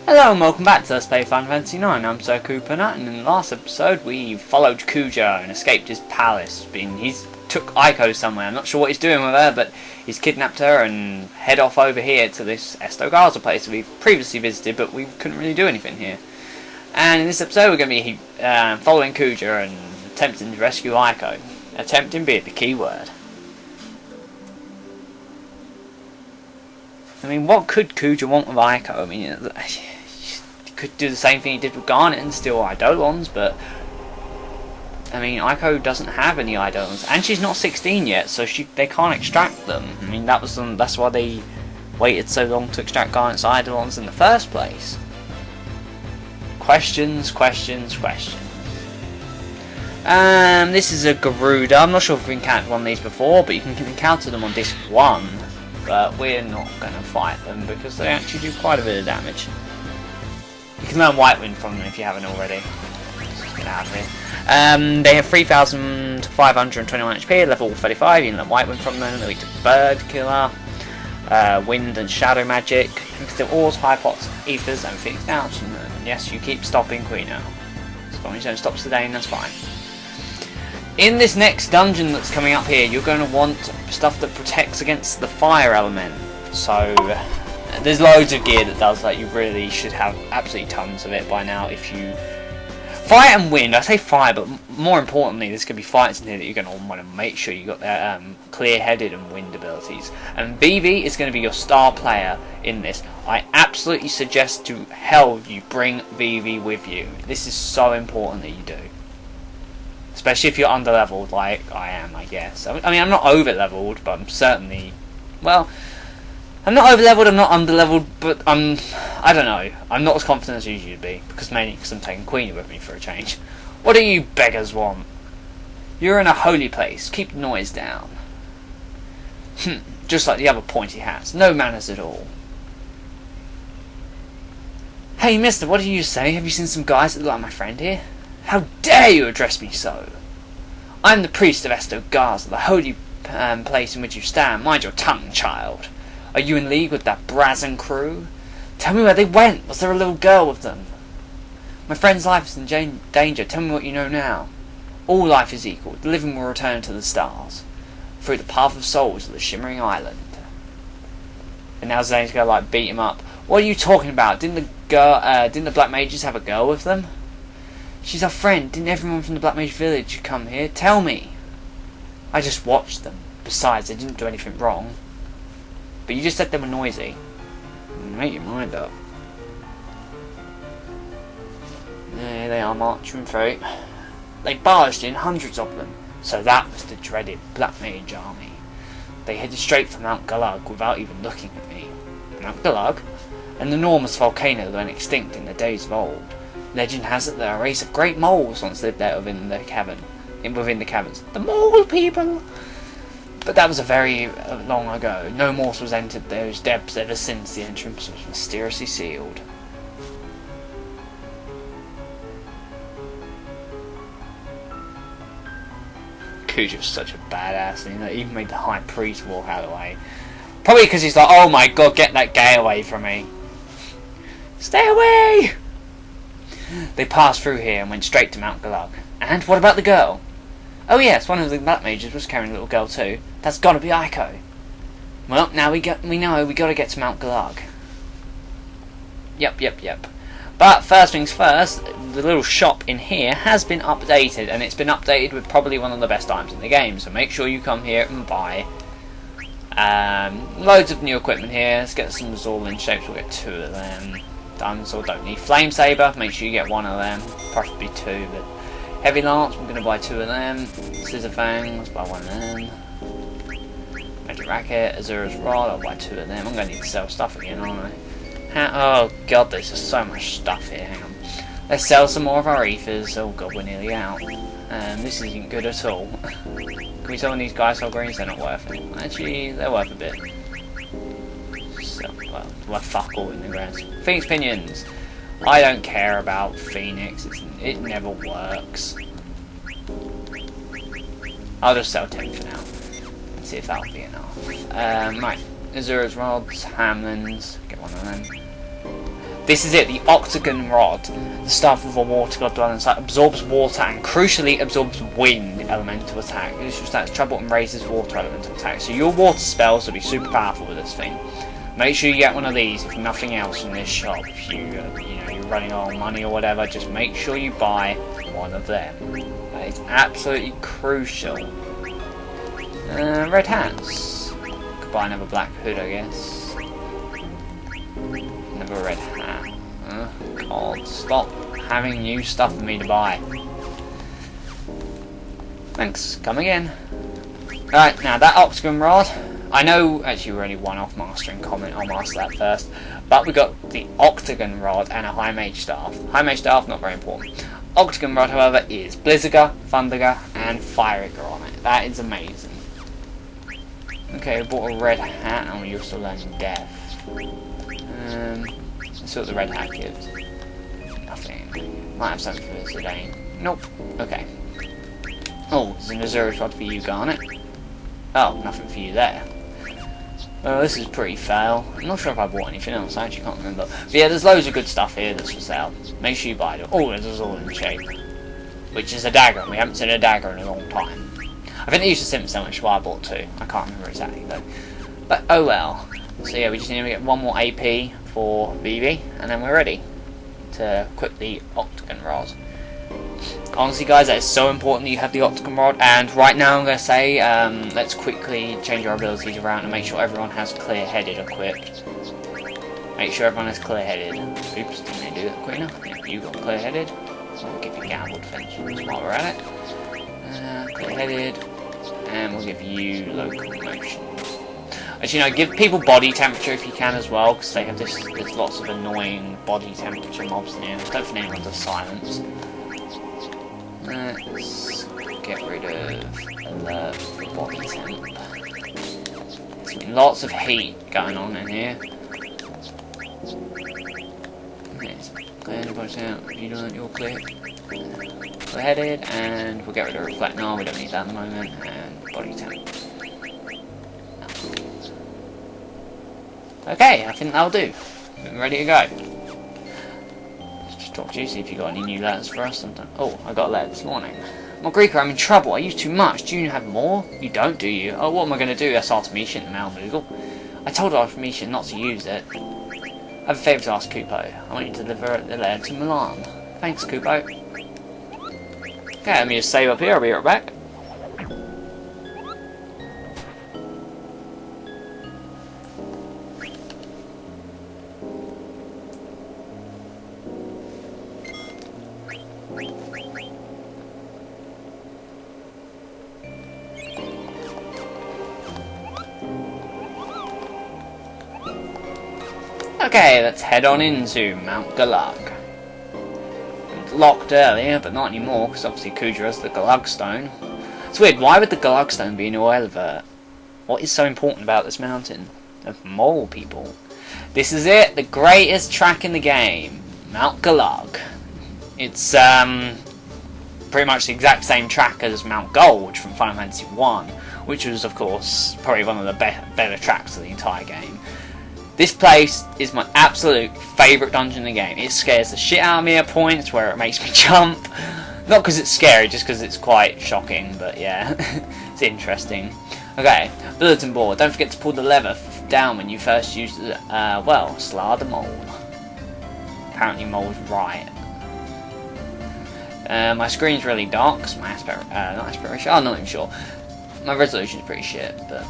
Hello and welcome back to Let's Play Final Fantasy IX. I'm Sir Cooper Nut, and in the last episode we followed Kuja and escaped his palace. He's took Aiko somewhere. I'm not sure what he's doing with her, but he's kidnapped her and head off over here to this Esto Garza place that we've previously visited, but we couldn't really do anything here. And in this episode we're going to be following Kuja and attempting to rescue Aiko. Attempting being the key word. I mean, what could Kuja want with Aiko? I mean, he could do the same thing he did with Garnet and steal Eidolons, but I mean, Aiko doesn't have any Eidolons, and she's not 16 yet, so they can't extract them. I mean, that's why they waited so long to extract Garnet's Eidolons in the first place. Questions. This is a Garuda. I'm not sure if we've encountered one of these before, but you can encounter them on disc 1. But we're not going to fight them because they actually do quite a bit of damage. You can learn White Wind from them if you haven't already. Just get out of here. They have 3,521 HP, level 35. You can learn White Wind from them. They're weak to Bird Killer, Wind and Shadow Magic. You can steal Ores, High Pots, Ethers, and Phoenix Downs. And yes, you keep stopping Quino. As long as you don't stop Sedaine, that's fine. In this next dungeon that's coming up here, you're going to want stuff that protects against the fire element. So, there's loads of gear that does that. You really should have absolutely tons of it by now if you... Fire and wind, I say fire, but more importantly, there's going to be fighters in here that you're going to want to make sure you got their clear-headed and wind abilities. And Vivi is going to be your star player in this. I absolutely suggest to hell you bring Vivi with you. This is so important that you do. Especially if you're under-leveled like I am, I guess. I mean, I'm not over-leveled, but I'm certainly... Well, I'm not over-leveled, I'm not under-leveled, but I don't know. I'm not as confident as I usually be, mainly because I'm taking Queenie with me for a change. What do you beggars want? You're in a holy place. Keep the noise down. Just like the other pointy hats. No manners at all. Hey, mister, what do you say? Have you seen some guys that look like my friend here? How dare you address me so? I am the priest of Esto Garza, the holy place in which you stand. Mind your tongue, child. Are you in league with that Brazen crew? Tell me where they went. Was there a little girl with them? My friend's life is in danger. Tell me what you know now. All life is equal. The living will return to the stars. Through the path of souls to the shimmering island. And now Zane's going to like beat him up. What are you talking about? Didn't the Black Mages have a girl with them? She's our friend. Didn't everyone from the Black Mage village come here? Tell me. I just watched them. Besides, they didn't do anything wrong. But you just said they were noisy. Make your mind up. There they are marching through. They barged in, hundreds of them. So that was the dreaded Black Mage army. They headed straight for Mount Galag without even looking at me. Mount Galag? An enormous volcano that went extinct in the days of old. Legend has it that a race of great moles once lived there within the caverns. The mole people! But that was a very long ago. No mortal has entered those depths ever since the entrance was mysteriously sealed. Kuja's such a badass, and he even made the High Priest walk out of the way. Probably because he's like, oh my god, get that gay away from me. Stay away! They passed through here and went straight to Mount Galag. And what about the girl? Oh yes, one of the Black Mages was carrying a little girl too. That's gotta be Aiko. Well, now we know we gotta get to Mount Galag. Yep. But first things first, the little shop in here has been updated, and it's been updated with probably one of the best items in the game. So make sure you come here and buy. Loads of new equipment here. Let's get some Zorlin shapes. We'll get 2 of them. Diamond Sword don't need. Flame Saber, make sure you get 1 of them, preferably 2. But Heavy Lance, I'm going to buy 2 of them. Scissor Fang, let's buy 1 of them. Magic Racket, Azura's Rod, I'll buy 2 of them. I'm going to need to sell stuff again, aren't I? Oh god, there's just so much stuff here. Hang on. Let's sell some more of our Ethers. Oh god, we're nearly out. This isn't good at all. Can we sell these guys Soul Greens? They're not worth it. Actually, they're worth a bit. Well, fuck all in the ground. Phoenix Pinions. I don't care about Phoenix. It never works. I'll just sell 10 for now. Let's see if that'll be enough. Right. Azura's Rods, Hamlins. Get 1 of them. This is it, the Octagon Rod. The stuff of a water god dwelling site absorbs water and crucially absorbs wind elemental attack. This starts trouble and raises water elemental attack. So your water spells will be super powerful with this thing. Make sure you get one of these, if nothing else, from this shop. If you're running out of money or whatever, just make sure you buy one of them. That is absolutely crucial. Red hats. Could buy another black hood, I guess. Another red hat. God, stop having new stuff for me to buy. Thanks, come again. Alright, now that Octagon Rod, I know actually we're only one off mastering comment, I'll master that first. But we got the Octagon Rod and a High Mage Staff. High Mage Staff, not very important. Octagon Rod, however, is Blizzardger, Thunderger, and Firegger on it. That is amazing. Okay, we bought a red hat and we're still learning death. Let's see what the red hat gives. Nothing. Might have something for this today. Nope. Okay. Oh, there's an Azure Rod for you, Garnet. Oh, nothing for you there. Oh, this is pretty fail. I'm not sure if I bought anything else, I actually can't remember. But yeah, there's loads of good stuff here that's for sale. Make sure you buy it. Oh, this is all in shape. Which is a dagger, and we haven't seen a dagger in a long time. I think they used to Simp so much, why I bought two. I can't remember exactly though. But oh well. So yeah, we just need to get one more AP for BB, and then we're ready to equip the Octagon Rod. Honestly guys, that is so important that you have the Octagon Rod, and right now I'm going to say, let's quickly change our abilities around and make sure everyone has Clear-Headed equipped. Make sure everyone has Clear-Headed. Oops, didn't they do that quick enough? Yeah, you got Clear-Headed. So we'll give you Gamble Defense while we're at it. Clear-Headed, and we'll give you Locomotion. Actually, no, give people body temperature if you can as well, because they have there's lots of annoying body temperature mobs in here. I don't think anyone does silence. Let's get rid of alert for body temp. There's been lots of heat going on in here. Yes, clear the body temp. You don't you're clear. Clear-headed, and we'll get rid of reflect now. We don't need that at the moment. And body temp. Okay, I think that'll do. We're ready to go. Just talk to you, see if you got any new letters for us. Oh, I got a letter this morning. Margrika, I'm in trouble. I use too much. Do you have more? You don't, do you? Oh, what am I going to do? That's Artemisian and Malmoogle. I told Artemisian not to use it. I have a favour to ask Kupo. I want you to deliver the letter to Milan. Thanks, Kupo. Okay, let me just save up here. I'll be right back. Okay, let's head on into Mount Galag. It was locked earlier, but not anymore, because obviously Kudra has the Galag Stone. It's weird, why would the Galag Stone be in oil alert? What is so important about this mountain? The mole people. This is it, the greatest track in the game. Mount Galag. It's pretty much the exact same track as Mount Gold from Final Fantasy 1, which was of course probably one of the better tracks of the entire game. This place is my absolute favourite dungeon in the game. It scares the shit out of me at points where it makes me jump. Not because it's scary, just because it's quite shocking, but yeah, it's interesting. Okay, bulletin board. Don't forget to pull the lever down when you first use it. Well, Slar the Mole. Apparently Mole's right. My screen's really dark, because my not aspect ratio, I'm not even sure. My resolution's pretty shit, but...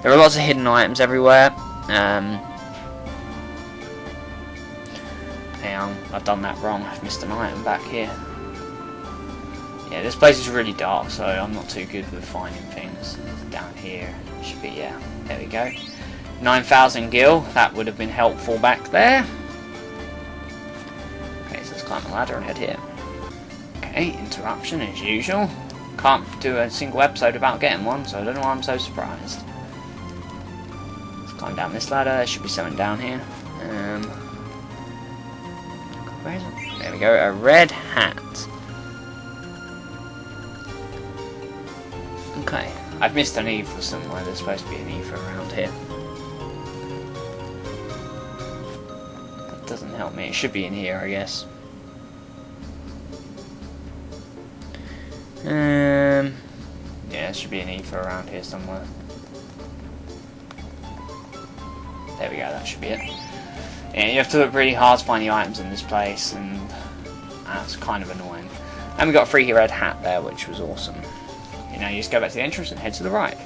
There are lots of hidden items everywhere. Hang on, I've done that wrong. I've missed an item back here. Yeah, this place is really dark, so I'm not too good with finding things. Down here, should be, yeah, there we go. 9,000 gil, that would have been helpful back there. Okay, so let's climb the ladder and head here. Okay, interruption as usual. Can't do a single episode without getting one, so I don't know why I'm so surprised. Climb down this ladder, there should be something down here. Where is it? There we go, a red hat. Okay, I've missed an Eva somewhere, there's supposed to be an Eva around here. doesn't help me. It should be in here, I guess. Yeah, there should be an ether around here somewhere. There we go, that should be it. Yeah, you have to look really hard to find the items in this place, and that's kind of annoying. And we got a freaky red hat there, which was awesome. You know, you just go back to the entrance and head to the right.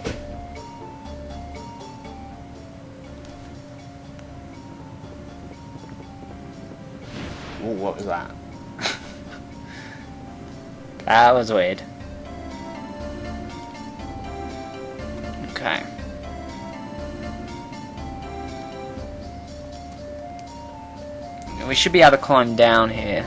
Ooh, what was that? That was weird. Okay. We should be able to climb down here.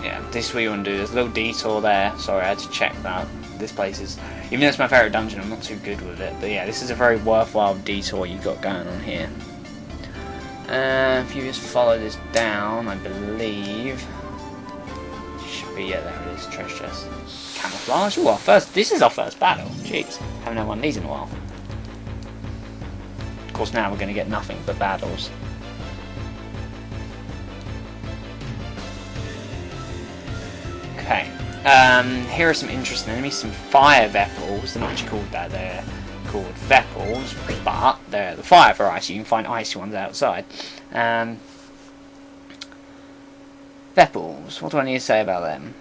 Yeah, this is what you want to do. There's a little detour there. Sorry, I had to check that. This place is, even though it's my favourite dungeon, I'm not too good with it. But yeah, this is a very worthwhile detour you got going on here. If you just follow this down, I believe, should be, yeah, there it is, treasure chest. Camouflage. Ooh, this is our first battle. Jeez, haven't had one of these in a while. Of course, now we're going to get nothing but battles. Okay. Here are some interesting enemies. Some fire vepels. They're not actually called that. They're called vepels, but they're the fire variety. You can find icy ones outside. Vepels. What do I need to say about them?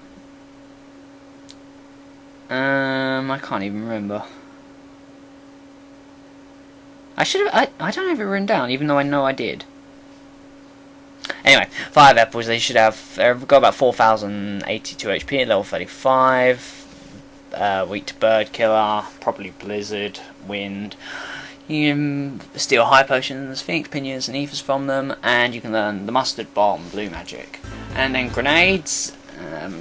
I can't even remember. I should have. I don't have it written down, even though I know I did. Anyway, fire vepels. They should have. They've got about 4,082 HP at level 35. Weak to bird killer, probably blizzard, wind. You can steal high potions, phoenix pinions, and ethers from them, and you can learn the mustard bomb, blue magic, and then grenades.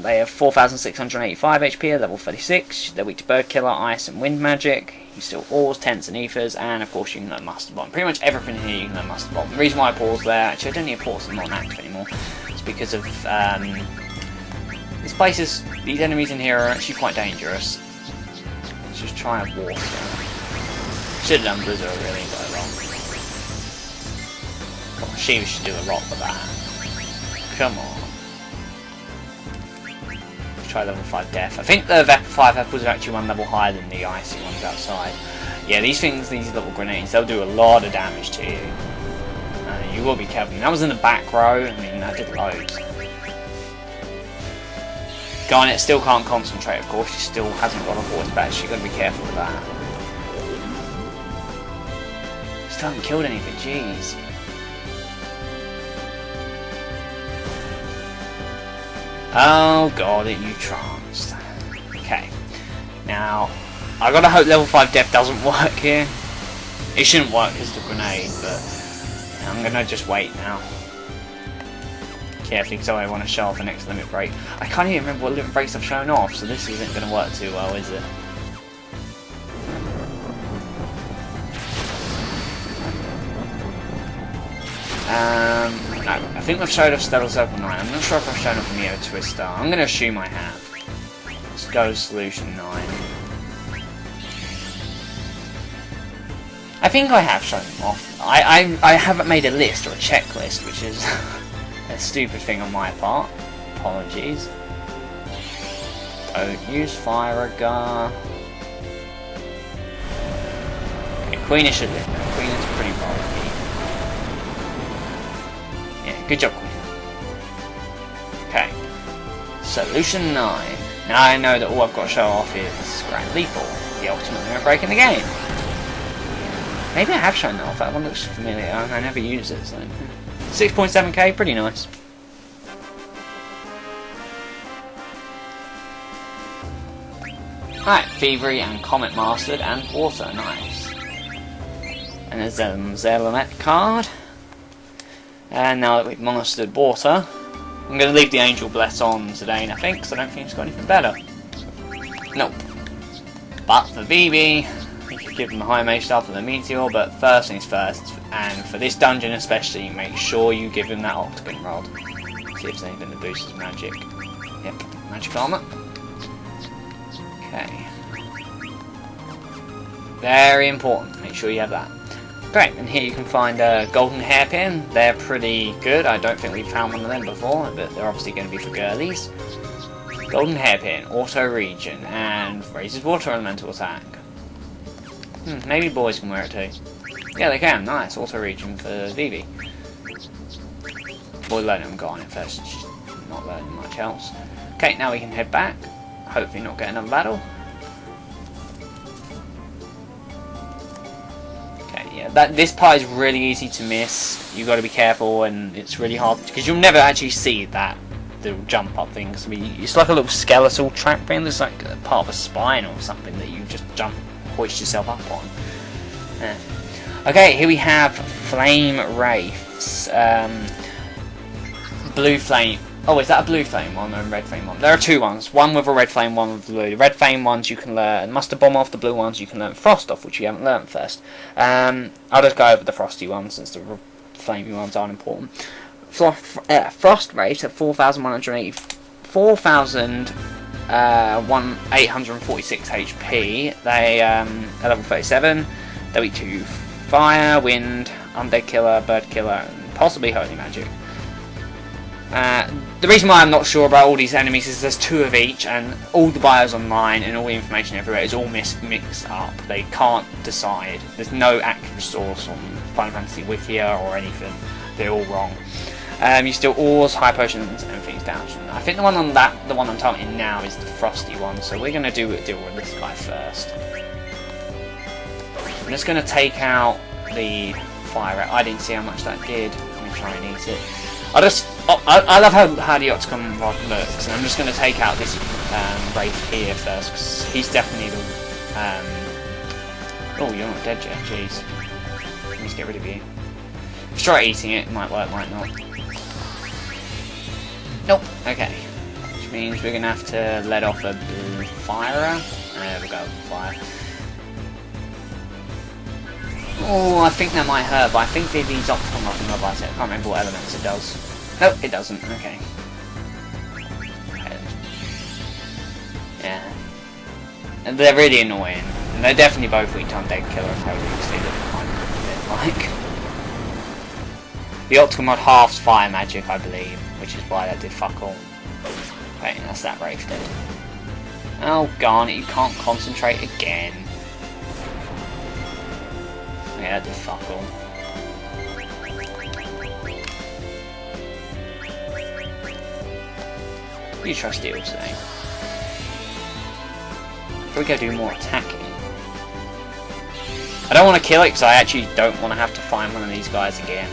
They have 4,685 HP at level 36. They're weak to bird killer, ice, and wind magic. You steal ores, tents, and ethers, and of course you can learn mustard bomb. Pretty much everything here you can learn mustard bomb. The reason why I paused there, actually I don't need to pause, I'm not active anymore. It's because of these places, these enemies in here are actually quite dangerous. Let's just try and walk. Should have done blizzard really, but I wrong. Come on, Shiva should do a rock for that. Come on. Try level 5 death. I think the 5 vepels are actually one level higher than the icy ones outside. Yeah, these things, these little grenades, they'll do a lot of damage to you. You will be careful. That was in the back row. I mean, that did loads. Garnet still can't concentrate, of course. She still hasn't got a voice back. She's got to be careful with that. Still haven't killed anything. Jeez. Oh god, you tranced. Okay. Now, I gotta hope level 5 death doesn't work here. It shouldn't work because of the grenade, but I'm gonna just wait now. Carefully, because I want to show off the next limit break. I can't even remember what limit breaks I've shown off, so this isn't gonna work too well, is it? No, I think we've showed off Stellar Circle 9. I'm not sure if I've shown off Neo Twister. I'm going to assume I have. Let's go Solution 9. I think I have shown them off. I haven't made a list or a checklist, which is a stupid thing on my part. Apologies. Don't use Fire Agar. Okay, Queen should live now. Queen is pretty bulky. Good job, Queen. Okay. Solution 9. Now I know that all I've got to show off is Grand Lethal, the ultimate limit break in the game. Maybe I have shown that off. That one looks familiar. I never use it, so 6.7k, pretty nice. Alright, Thievery and Comet Mastered and Water, nice. And there's a Zelamet card. And now that we've mastered water, I'm going to leave the Angel Bless on today, I think, because I don't think it's got anything better. Nope. But for BB, you could give them the High Mage stuff and the Meteor, but first things first, and for this dungeon especially, make sure you give him that Octagon Rod. See if there's anything that boosts his magic. Yep, magic armor. Okay. Very important. Make sure you have that. Great, and here you can find a golden hairpin. They're pretty good. I don't think we've found one of them before, but they're obviously going to be for girlies. Golden hairpin, auto regen, and raises water elemental attack. Maybe boys can wear it too. Yeah, they can. Nice. Auto regen for Vivi. Boy Lennon got on it first. She's not learning much else. Okay, now we can head back. Hopefully not get another battle. This part is really easy to miss. You've got to be careful, and it's really hard because you'll never actually see that little jump up thing. I mean, it's like a little skeletal trap thing. There's like a part of a spine or something that you just hoist yourself up on. Yeah. Okay, here we have Flame Wraiths. Blue Flame. Oh, is that a blue flame one or a red flame one? There are two ones. One with a red flame, one with blue. The red flame ones you can learn Muster Bomb off. The blue ones you can learn Frost off, which you haven't learned first. I'll just go over the frosty ones since the flamey ones aren't important. Frost Wraiths at 4,180, 4,846 HP. They are level 37. They're weak to fire, wind, undead killer, bird killer, and possibly holy magic. The reason why I'm not sure about all these enemies is there's two of each, and all the bios online and all the information everywhere is all mixed up. They can't decide. There's no accurate source on Final Fantasy Wikia or anything. They're all wrong. You steal ores, high potions, and things down. I think the one I'm targeting now is the frosty one, so we're gonna deal with this guy first. I'm just gonna take out the fire. I didn't see how much that did. Let me try and eat it. I love how the Octocom Rod looks, and I'm just going to take out this Wraith here first, because he's definitely the... Oh, you're not dead yet, jeez. Let me just get rid of you. Let's try eating it, might work, might not. Nope, okay. Which means we're going to have to let off a blue fire. There we go, fire. Oh, I think that might hurt, but I think these Octocom Rod can mobilize it. I can't remember what elements it does. Nope, it doesn't. Okay. Yeah. And they're really annoying. And they're definitely both weak to undead killer and holy, because they look kind of a bit like. The Octocom Rod halves fire magic, I believe, which is why that did fuck all. Okay, that's that Wraith dead. Oh, Garnet, you can't concentrate again. Yeah, that did fuck all. You trust deal today. Should we go do more attacking? I don't want to kill it because I actually don't want to have to find one of these guys again.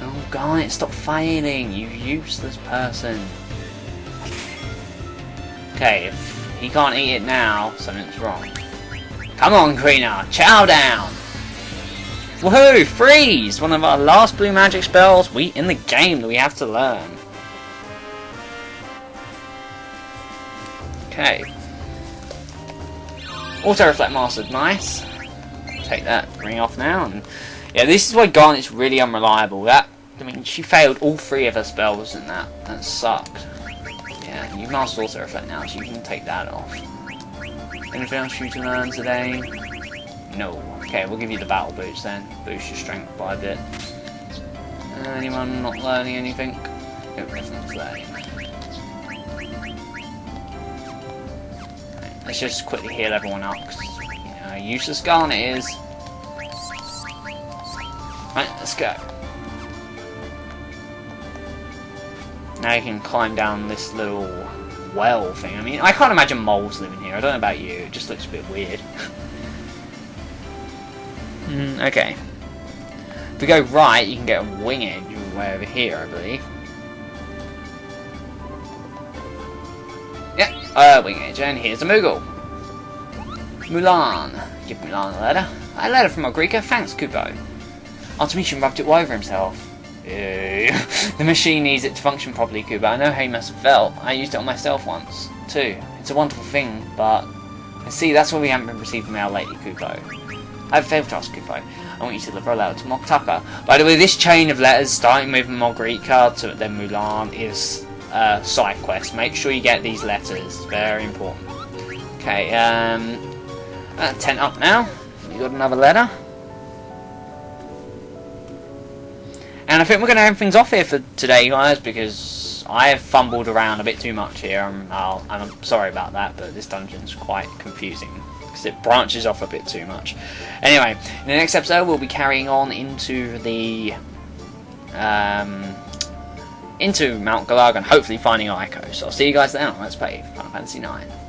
Oh guys, stop failing, you useless person. Okay, if he can't eat it now, something's wrong. Come on, Krina, chow down! Woohoo! Freeze! One of our last blue magic spells in the game that we have to learn. Okay. Auto Reflect Mastered, nice. Take that ring off now. And yeah, this is why Garnet's really unreliable. I mean, she failed all three of her spells in that. That sucked. Yeah, you've mastered Auto Reflect now, so you can take that off. Anything else you to learn today? No. Okay, we'll give you the battle boots then. Boost your strength by a bit. Anyone not learning anything? Nope, nothing's learning. Right, let's just quickly heal everyone up, because you know how useless Garnet is. Right, let's go. Now you can climb down this little well thing. I mean, I can't imagine moles living here. I don't know about you. It just looks a bit weird. Okay. If we go right, you can get a wing edge way over here, I believe. Yep, wing edge. And here's a Moogle. Mulan. Give Mulan a letter. A letter from Agrika. Thanks, Kupo. Artemisian rubbed it all over himself. Ew. The machine needs it to function properly, Kupo. I know how you must have felt. I used it on myself once, too. It's a wonderful thing, but... See, that's why we haven't been receiving mail lately, Kupo. I've failed to ask Kupo. I want you to deliver a letter to Mok'Taka. By the way, this chain of letters, starting with Mogritka to then Mulan, is a side quest. Make sure you get these letters. Very important. Okay, tent up now. You got another letter. And I think we're going to end things off here for today, guys, because I have fumbled around a bit too much here. I'm sorry about that, but this dungeon's quite confusing because it branches off a bit too much. Anyway, in the next episode, we'll be carrying on into the into Mount Galaga and hopefully finding Aiko. So I'll see you guys then on Let's Play Final Fantasy IX.